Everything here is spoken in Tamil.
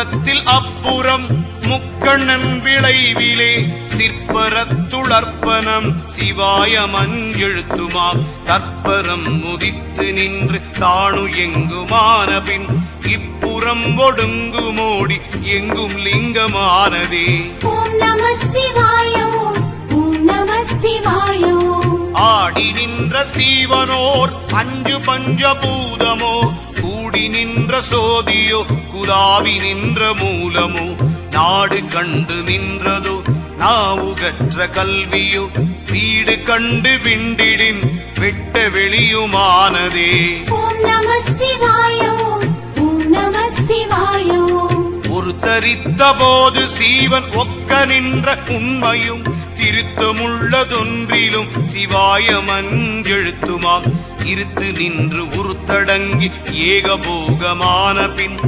புறத்தில் அப்புறம் முக்கண்ணன் விளைவிலே சிற்பரத்துளர்ப்பனம் சிவாய மஞ்செழுத்துமாம் தற்பரம் முதித்து நின்று தானு எங்குமான பின் இப்புறம் ஒடுங்குமோடி எங்கும் லிங்கமானதே. ஓம் நம சிவாய ஓம் நம சிவாய. ஆடி நின்ற சீவனோர் அஞ்சு பஞ்சபூதமோ கூடி நின்ற சோதியோ குலாவி நின்ற மூலமோ நாடு கண்டு நின்றதோ நாவுகற்ற கல்வியோ வீடு கண்டு விண்டிடின் வெட்ட வெளியுமானதே. ஓம் நம சிவாய ஓம் நம சிவாய. ஒரு தரித்த போது சீவன் ஒக்க நின்ற உண்மையும் திருத்தமுள்ளதொன்றிலும் சிவாய மஞ்செழுத்துமாம் இருத்து நின்று உருத்தடங்கி ஏகபோகமான பின்